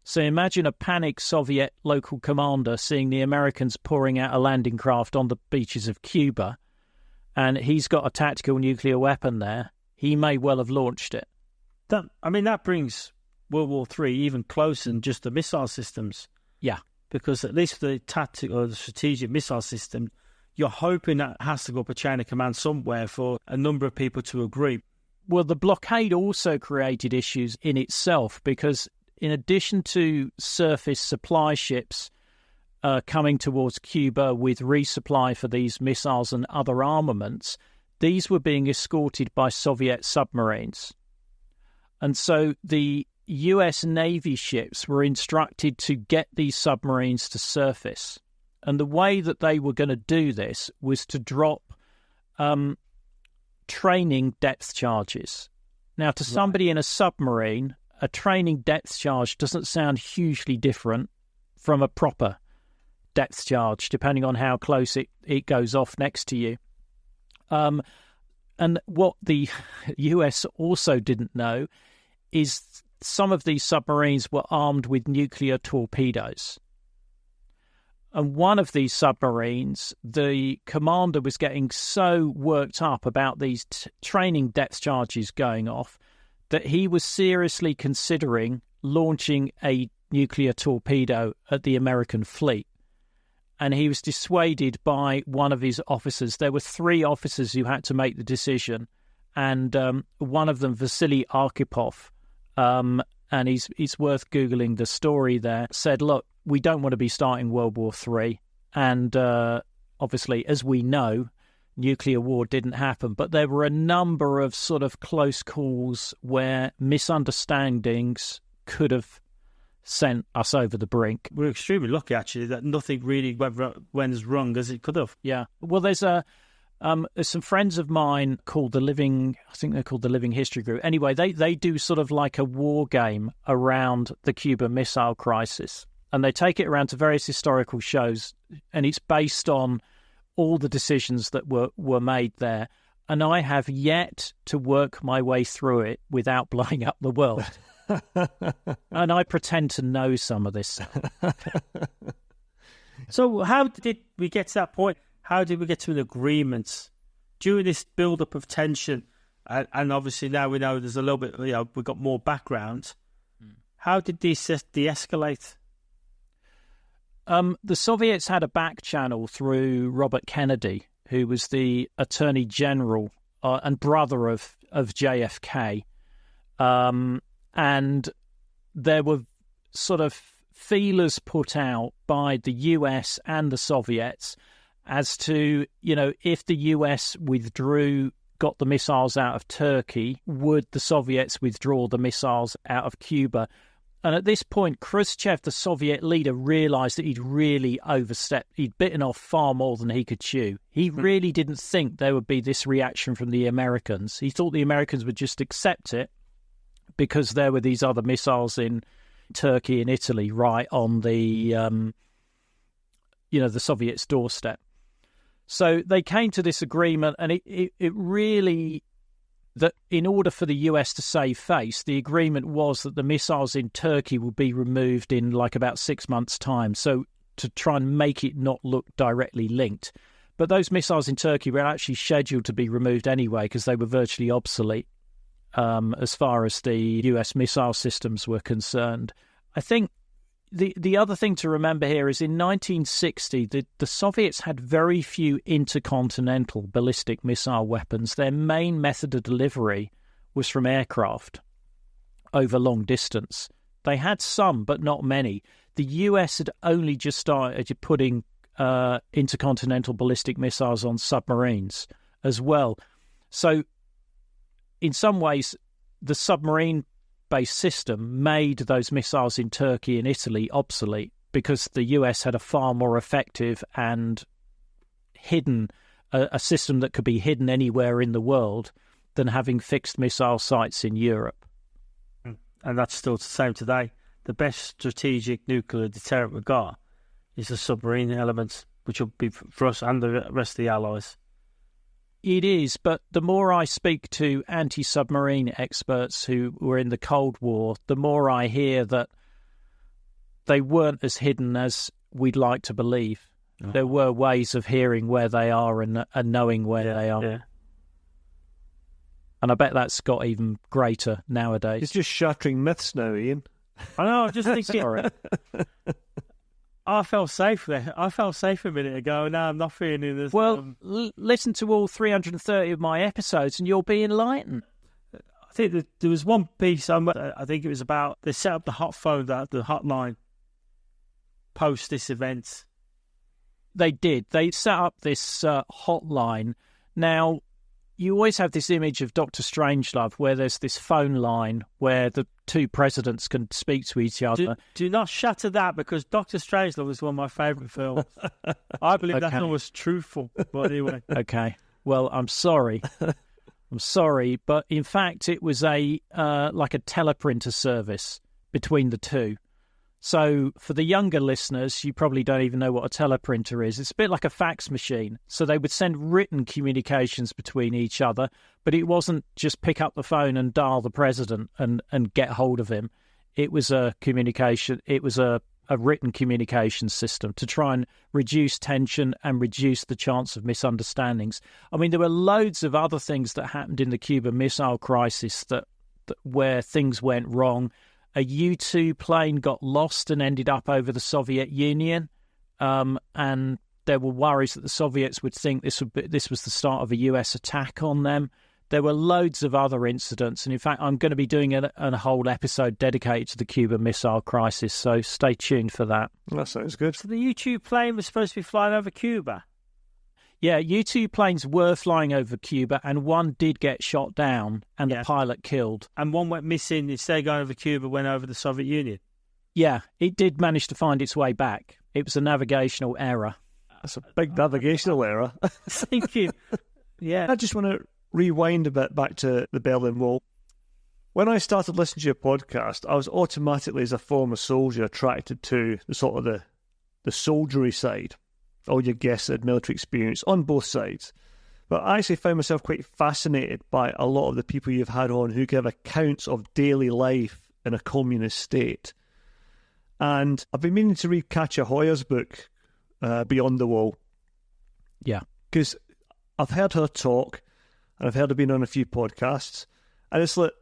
So imagine a panicked Soviet local commander seeing the Americans pouring out a landing craft on the beaches of Cuba, and he's got a tactical nuclear weapon there. He may well have launched it. That brings World War III even closer than just the missile systems. Yeah. Because at least the tactical or the strategic missile system, you're hoping that has to go up a chain of command somewhere for a number of people to agree. Well, the blockade also created issues in itself, because in addition to surface supply ships coming towards Cuba with resupply for these missiles and other armaments, these were being escorted by Soviet submarines. And so the US Navy ships were instructed to get these submarines to surface. And the way that they were going to do this was to drop training depth charges. Now, to somebody in a submarine, a training depth charge doesn't sound hugely different from a proper depth charge, depending on how close it goes off next to you. And what the US also didn't know is some of these submarines were armed with nuclear torpedoes. And one of these submarines, the commander was getting so worked up about these training depth charges going off that he was seriously considering launching a nuclear torpedo at the American fleet. And he was dissuaded by one of his officers. There were 3 officers who had to make the decision. And one of them, Vasily Arkhipov, and he's worth Googling the story there, said, look, we don't want to be starting World War III. And obviously, as we know, nuclear war didn't happen. But there were a number of sort of close calls where misunderstandings could have sent us over the brink. We're extremely lucky, actually, that nothing really went as wrong as it could have. Yeah. Well, there's some friends of mine called the Living History Group. Anyway, they do sort of like a war game around the Cuban Missile Crisis. And they take it around to various historical shows, and it's based on all the decisions that were made there. And I have yet to work my way through it without blowing up the world. And I pretend to know some of this stuff. So how did we get to that point? How did we get to an agreement during this build-up of tension? And obviously now we know there's a little bit, we've got more background. How did this de-escalate? The Soviets had a back channel through Robert Kennedy, who was the Attorney General and brother of JFK. And there were sort of feelers put out by the US and the Soviets as to, if the US withdrew, got the missiles out of Turkey, would the Soviets withdraw the missiles out of Cuba? And at this point, Khrushchev, the Soviet leader, realised that he'd really overstepped. He'd bitten off far more than he could chew. He really didn't think there would be this reaction from the Americans. He thought the Americans would just accept it because there were these other missiles in Turkey and Italy right on the, the Soviets' doorstep. So they came to this agreement, and it really, that in order for the US to save face, the agreement was that the missiles in Turkey would be removed in like about 6 months' time, so to try and make it not look directly linked. But those missiles in Turkey were actually scheduled to be removed anyway because they were virtually obsolete as far as the US missile systems were concerned. I think the other thing to remember here is in 1960, the Soviets had very few intercontinental ballistic missile weapons. Their main method of delivery was from aircraft over long distance. They had some, but not many. The US had only just started putting intercontinental ballistic missiles on submarines as well. So in some ways, the submarine-based system made those missiles in Turkey and Italy obsolete because the US had a far more effective and hidden, a system that could be hidden anywhere in the world than having fixed missile sites in Europe. And that's still the same today. the best strategic nuclear deterrent we've got is the submarine element, which will be for us and the rest of the Allies. It is, but the more I speak to anti-submarine experts who were in the Cold War, the more I hear that they weren't as hidden as we'd like to believe. Oh. There were ways of hearing where they are and knowing where they are. Yeah. And I bet that's got even greater nowadays. It's just shattering myths now, Ian. I know, I'm just thinking... I felt safe there. I felt safe a minute ago. Now I'm not feeling this. Well, listen to all 330 of my episodes and you'll be enlightened. I think that there was one piece, I think it was about, they set up the hotline post this event. They did. They set up this hotline. Now, you always have this image of Dr. Strangelove where there's this phone line where the two presidents can speak to each other. Do not shatter that, because Dr. Strangelove was one of my favourite films. I believe that one was truthful. But anyway. Okay. Well, I'm sorry. I'm sorry, but in fact it was like a teleprinter service between the two. So for the younger listeners, you probably don't even know what a teleprinter is. It's a bit like a fax machine. So they would send written communications between each other, but it wasn't just pick up the phone and dial the president and get hold of him. It was a communication. It was a written communication system to try and reduce tension and reduce the chance of misunderstandings. I mean, there were loads of other things that happened in the Cuban Missile Crisis that where things went wrong. A U-2 plane got lost and ended up over the Soviet Union, and there were worries that the Soviets would think this was the start of a US attack on them. There were loads of other incidents, and in fact, I'm going to be doing a whole episode dedicated to the Cuban Missile Crisis, so stay tuned for that. That sounds good. So the U-2 plane was supposed to be flying over Cuba? Yeah, U-2 planes were flying over Cuba, and one did get shot down, and the pilot killed. And one went missing. Instead of going over Cuba, went over the Soviet Union. Yeah, it did manage to find its way back. It was a navigational error. That's a big navigational error. Thank you. Yeah. I just want to rewind a bit back to the Berlin Wall. When I started listening to your podcast, I was automatically, as a former soldier, attracted to the sort of the soldiery side. All your guests had military experience on both sides. But I actually found myself quite fascinated by a lot of the people you've had on who give accounts of daily life in a communist state. And I've been meaning to read Katja Hoyer's book, Beyond the Wall. Yeah. Because I've heard her talk, and I've heard her been on a few podcasts, and it's like,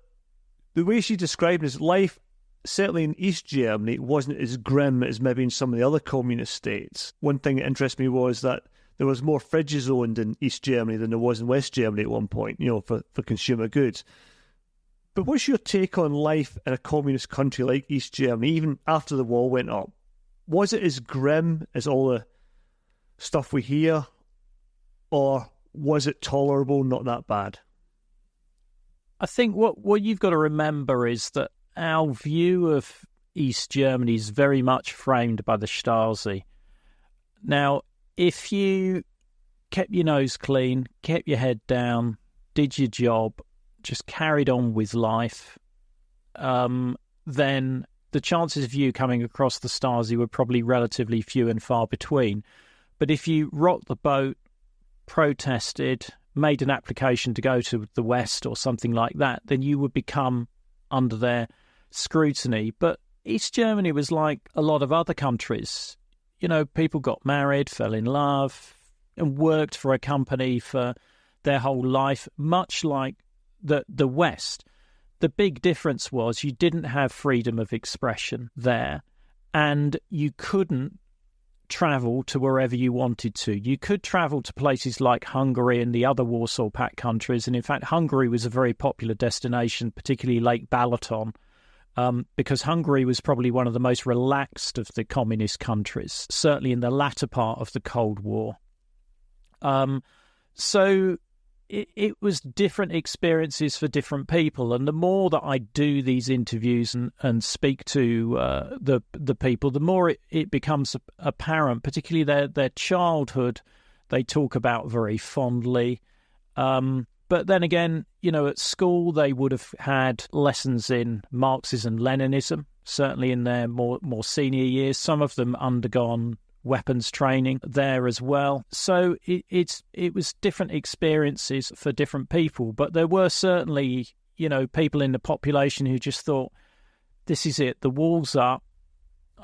the way she described his life, certainly in East Germany, wasn't as grim as maybe in some of the other communist states. One thing that interested me was that there was more fridges owned in East Germany than there was in West Germany at one point, for consumer goods. But what's your take on life in a communist country like East Germany, even after the wall went up? Was it as grim as all the stuff we hear, or was it tolerable, not that bad? I think what you've got to remember is that our view of East Germany is very much framed by the Stasi. Now, if you kept your nose clean, kept your head down, did your job, just carried on with life, then the chances of you coming across the Stasi were probably relatively few and far between. But if you rocked the boat, protested, made an application to go to the West or something like that, then you would become under their scrutiny. But East Germany was like a lot of other countries. People got married, fell in love, and worked for a company for their whole life, much like the West. The big difference was you didn't have freedom of expression there, and you couldn't travel to wherever you wanted to. You could travel to places like Hungary and the other Warsaw Pact countries, and in fact Hungary was a very popular destination, particularly Lake Balaton, because Hungary was probably one of the most relaxed of the communist countries, certainly in the latter part of the Cold War. So it was different experiences for different people, and the more that I do these interviews and speak to the people, the more it becomes apparent, particularly their childhood, they talk about very fondly. But then again, at school they would have had lessons in Marxism, Leninism, certainly in their more senior years. Some of them undergone weapons training there as well. So it was different experiences for different people, but there were certainly, people in the population who just thought, this is it, the wall's up,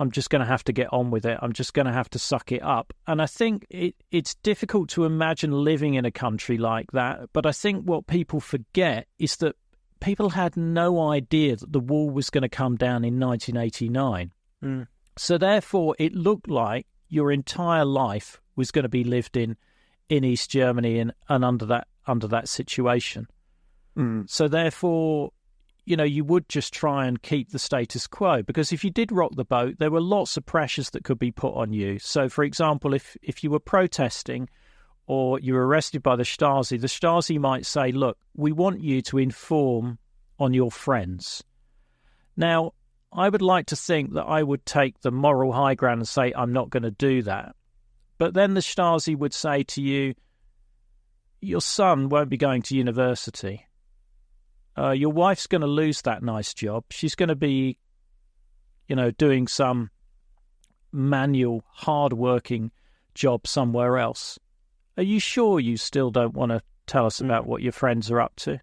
I'm just going to have to get on with it, I'm just going to have to suck it up. And I think it's difficult to imagine living in a country like that, but I think what people forget is that people had no idea that the wall was going to come down in 1989. So therefore it looked like your entire life was going to be lived in East Germany and under that situation. So therefore, you would just try and keep the status quo, because if you did rock the boat, there were lots of pressures that could be put on you. So, for example, if you were protesting or you were arrested by the Stasi might say, look, we want you to inform on your friends. Now, I would like to think that I would take the moral high ground and say, I'm not going to do that. But then the Stasi would say to you, your son won't be going to university. Your wife's going to lose that nice job. She's going to be, doing some manual, hard-working job somewhere else. Are you sure you still don't want to tell us about what your friends are up to?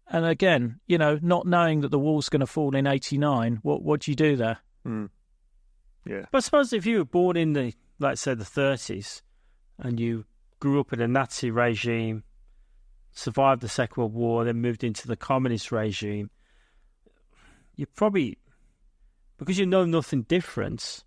And again, not knowing that the wall's going to fall in 89, what do you do there? Yeah. But I suppose if you were born in the 30s and you grew up in a Nazi regime, survived the Second World War, then moved into the communist regime, you probably, because you know nothing different,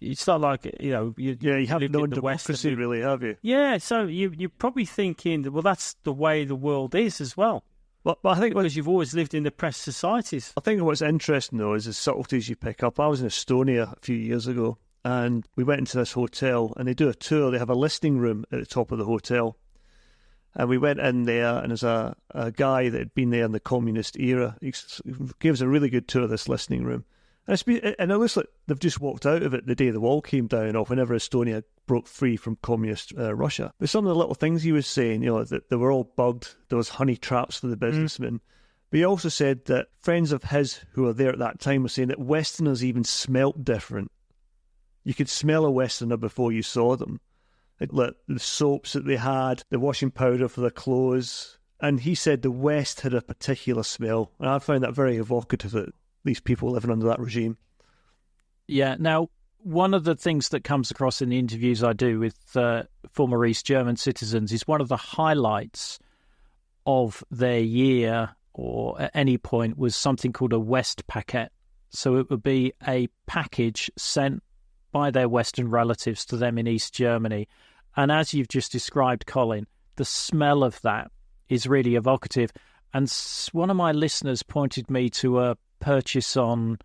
it's not like, you haven't known democracy really, have you? Yeah, so you're probably thinking, well, that's the way the world is as well. But I think because you've always lived in oppressed societies. I think what's interesting, though, is the subtleties you pick up. I was in Estonia a few years ago, and we went into this hotel, and they do a tour. They have a listening room at the top of the hotel. And we went in there, and there's a guy that had been there in the communist era. He gave us a really good tour of this listening room. And it looks like they've just walked out of it the day the wall came down, or whenever Estonia broke free from communist Russia. But some of the little things he was saying, that they were all bugged. There was honey traps for the businessmen. But he also said that friends of his who were there at that time were saying that Westerners even smelt different. You could smell a Westerner before you saw them. Like the soaps that they had, the washing powder for their clothes. And he said the West had a particular smell. And I found that very evocative, that these people living under that regime. Yeah. Now, one of the things that comes across in the interviews I do with former East German citizens is one of the highlights of their year or at any point was something called a Westpaket. So it would be a package sent by their Western relatives to them in East Germany. And as you've just described, Colin, the smell of that is really evocative. And one of my listeners pointed me to a purchase on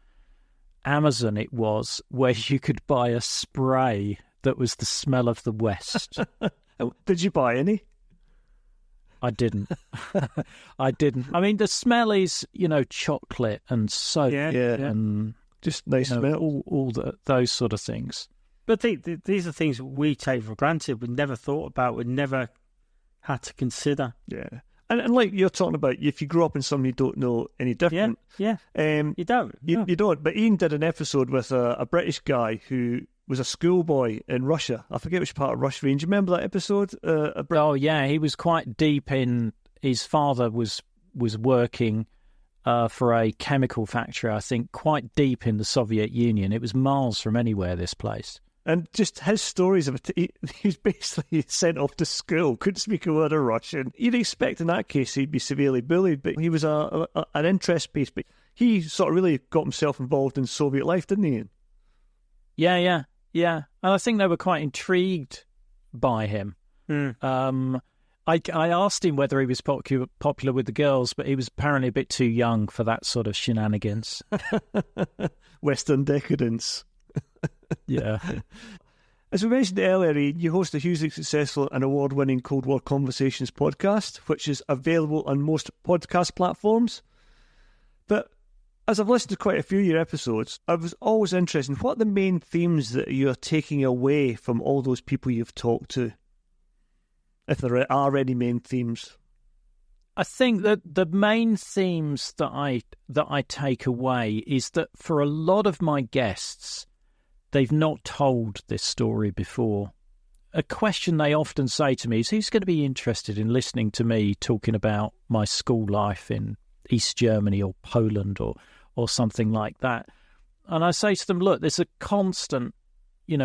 Amazon, it was, where you could buy a spray that was the smell of the West. Did you buy any? I didn't. I didn't. I mean, the smell is, chocolate and soap and just nice smell. All those sort of things. But these are things we take for granted. We never thought about. We never had to consider. Yeah. And like you're talking about, if you grew up in something you don't know any different. Yeah. You don't. You don't. But Ian did an episode with a British guy who was a schoolboy in Russia. I forget which part of Russia. Do you remember that episode? Oh, yeah. He was quite deep in... His father was working for a chemical factory, I think, quite deep in the Soviet Union. It was miles from anywhere, this place. And just his stories of it, he was basically sent off to school, couldn't speak a word of Russian. You'd expect in that case he'd be severely bullied, but he was an interest piece. But he sort of really got himself involved in Soviet life, didn't he, Ian? Yeah. And I think they were quite intrigued by him. I asked him whether he was popular with the girls, but he was apparently a bit too young for that sort of shenanigans. Western decadence. Yeah. As we mentioned earlier, you host a hugely successful and award-winning Cold War Conversations podcast, which is available on most podcast platforms. But as I've listened to quite a few of your episodes, I was always interested in what are the main themes that you're taking away from all those people you've talked to, if there are any main themes. I think that the main themes that I take away is that for a lot of my guests, they've not told this story before. A question they often say to me is, who's going to be interested in listening to me talking about my school life in East Germany or Poland or something like that? And I say to them, look, there's a constant,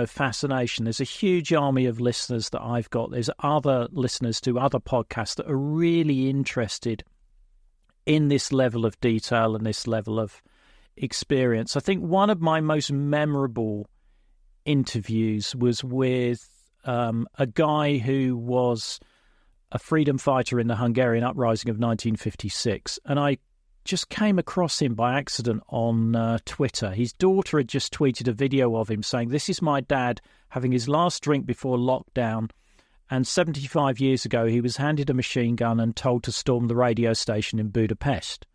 fascination. There's a huge army of listeners that I've got. There's other listeners to other podcasts that are really interested in this level of detail and this level of experience. I think one of my most memorable interviews was with a guy who was a freedom fighter in the Hungarian uprising of 1956. And I just came across him by accident on Twitter. His daughter had just tweeted a video of him saying, "This is my dad having his last drink before lockdown. And 75 years ago, he was handed a machine gun and told to storm the radio station in Budapest."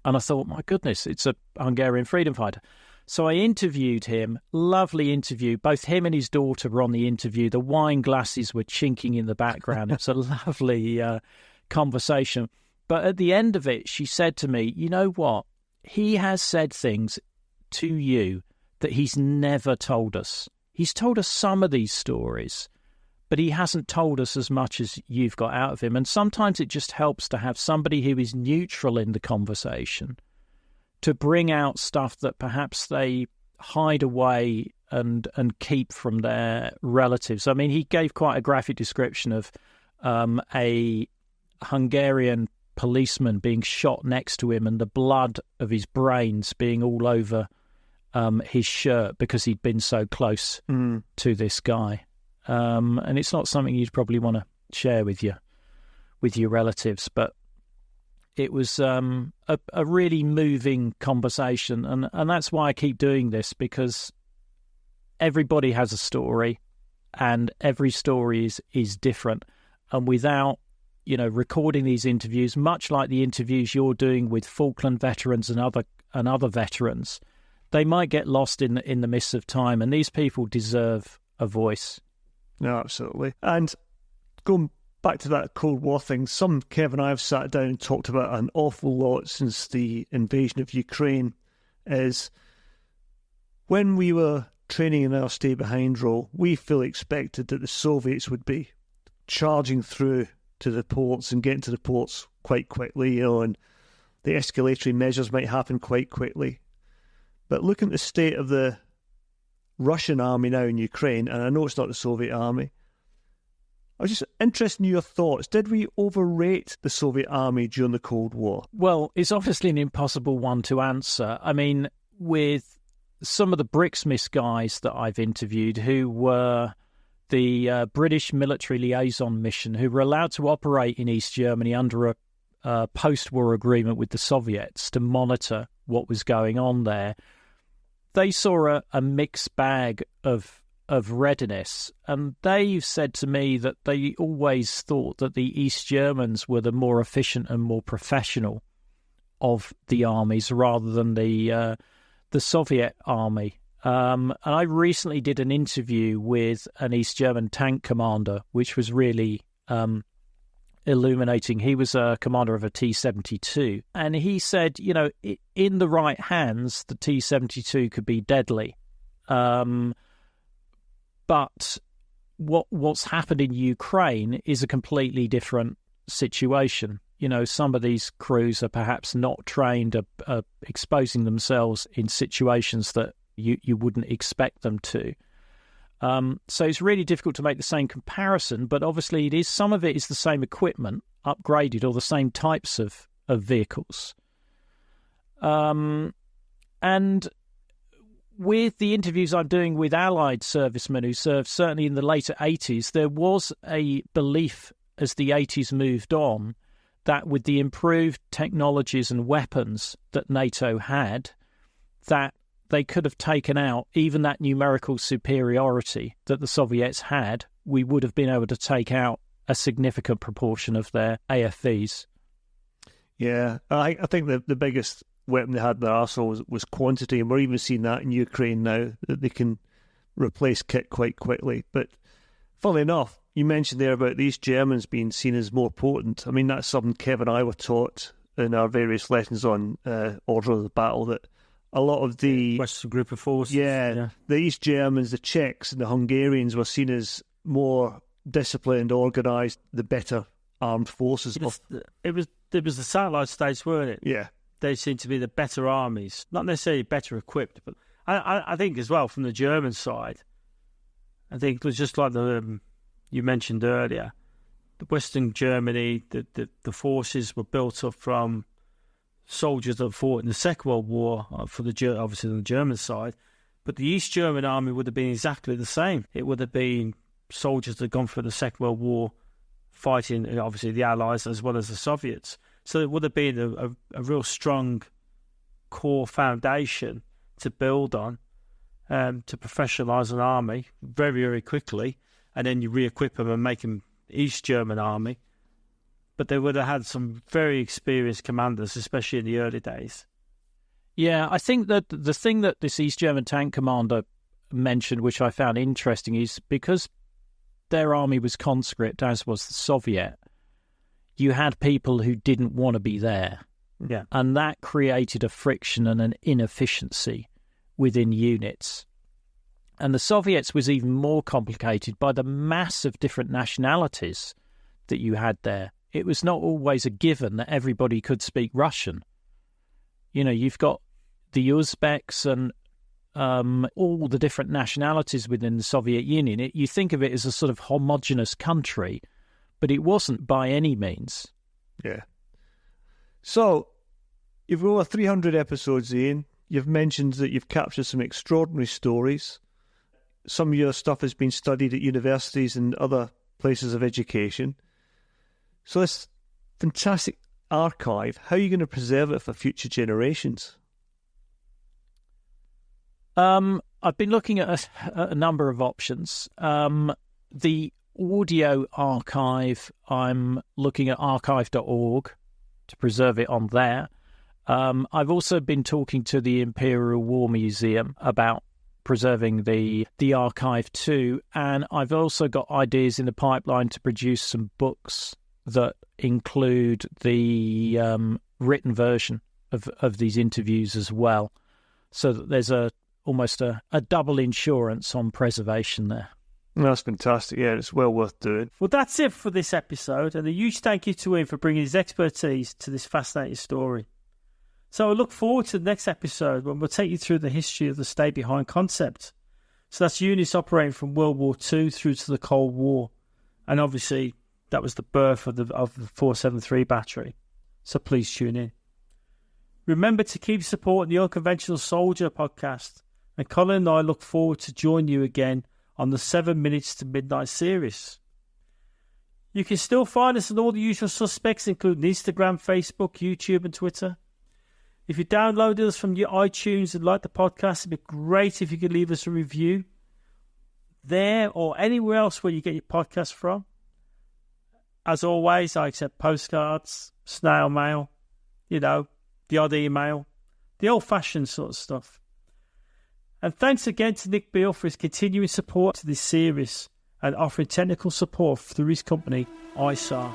And I thought, my goodness, it's a Hungarian freedom fighter. So I interviewed him, lovely interview. Both him and his daughter were on the interview. The wine glasses were chinking in the background. It was a lovely conversation. But at the end of it, she said to me, you know what? He has said things to you that he's never told us. He's told us some of these stories, but he hasn't told us as much as you've got out of him. And sometimes it just helps to have somebody who is neutral in the conversation to bring out stuff that perhaps they hide away and keep from their relatives. I mean, he gave quite a graphic description of a Hungarian policeman being shot next to him and the blood of his brains being all over his shirt because he'd been so close to this guy. And it's not something you'd probably want to share with your relatives, but it was a really moving conversation, and that's why I keep doing this, because everybody has a story, and every story is different. And without, recording these interviews, much like the interviews you're doing with Falkland veterans and other veterans, they might get lost in the mists of time, and these people deserve a voice. No, absolutely. And going back to that Cold War thing, Kev and I have sat down and talked about an awful lot since the invasion of Ukraine, is when we were training in our stay-behind role, we fully expected that the Soviets would be charging through to the ports and getting to the ports quite quickly, and the escalatory measures might happen quite quickly. But looking at the state of the Russian army now in Ukraine, and I know it's not the Soviet army, I was just interested in your thoughts. Did we overrate the Soviet army during the Cold War? Well, it's obviously an impossible one to answer. I mean, with some of the BRICS guys that I've interviewed who were the British military liaison mission, who were allowed to operate in East Germany under a post-war agreement with the Soviets to monitor what was going on there, they saw a mixed bag of readiness, and they've said to me that they always thought that the East Germans were the more efficient and more professional of the armies rather than the Soviet army. And I recently did an interview with an East German tank commander, which was really illuminating. He was a commander of a T-72, and he said, in the right hands, the T-72 could be deadly. But what's happened in Ukraine is a completely different situation. Some of these crews are perhaps not trained, are exposing themselves in situations that you wouldn't expect them to. So it's really difficult to make the same comparison, but obviously some of it is the same equipment, upgraded, or the same types of vehicles. And with the interviews I'm doing with Allied servicemen who served certainly in the later 80s, there was a belief as the 80s moved on that with the improved technologies and weapons that NATO had, that they could have taken out even that numerical superiority that the Soviets had. We would have been able to take out a significant proportion of their AFVs. Yeah, I think the biggest weapon they had in their arsenal was quantity, and we're even seeing that in Ukraine now, that they can replace kit quite quickly. But funnily enough, you mentioned there about these Germans being seen as more potent. I mean, that's something Kev and I were taught in our various lessons on Order of the Battle, that a lot of the Western group of forces. the East Germans, the Czechs and the Hungarians were seen as more disciplined, organised, the better armed forces. It was the satellite states, weren't it? Yeah. They seemed to be the better armies, not necessarily better equipped, but I think as well from the German side, I think it was just like you mentioned earlier, the Western Germany, the forces were built up from soldiers that fought in the Second World War obviously on the German side, but the East German army would have been exactly the same. It would have been soldiers that had gone through the Second World War fighting, obviously, the Allies as well as the Soviets. So it would have been a real strong core foundation to build on, to professionalise an army very, very quickly, and then you re-equip them and make them East German army. But they would have had some very experienced commanders, especially in the early days. Yeah, I think that the thing that this East German tank commander mentioned, which I found interesting, is because their army was conscript, as was the Soviet, you had people who didn't want to be there. Yeah. And that created a friction and an inefficiency within units. And the Soviets was even more complicated by the mass of different nationalities that you had there. It was not always a given that everybody could speak Russian. You know, you've got the Uzbeks and all the different nationalities within the Soviet Union. You think of it as a sort of homogenous country, but it wasn't by any means. Yeah. So, you've over 300 episodes in. You've mentioned that you've captured some extraordinary stories. Some of your stuff has been studied at universities and other places of education. So this fantastic archive, how are you going to preserve it for future generations? I've been looking at a number of options. The audio archive, I'm looking at archive.org to preserve it on there. I've also been talking to the Imperial War Museum about preserving the archive too, and I've also got ideas in the pipeline to produce some books that include the written version of these interviews as well, so that there's almost a double insurance on preservation there. That's fantastic. Yeah, it's well worth doing. Well, that's it for this episode, and a huge thank you to him for bringing his expertise to this fascinating story. So I look forward to the next episode when we'll take you through the history of the stay-behind concept. So that's units operating from World War II through to the Cold War. And obviously, that was the birth of the 473 battery. So please tune in. Remember to keep supporting the Unconventional Soldier podcast. And Colin and I look forward to joining you again on the 7 Minutes to Midnight series. You can still find us on all the usual suspects, including Instagram, Facebook, YouTube and Twitter. If you downloaded us from your iTunes and like the podcast, it'd be great if you could leave us a review there or anywhere else where you get your podcast from. As always, I accept postcards, snail mail, the odd email, the old-fashioned sort of stuff. And thanks again to Nick Beale for his continuing support to this series and offering technical support through his company, ISARR.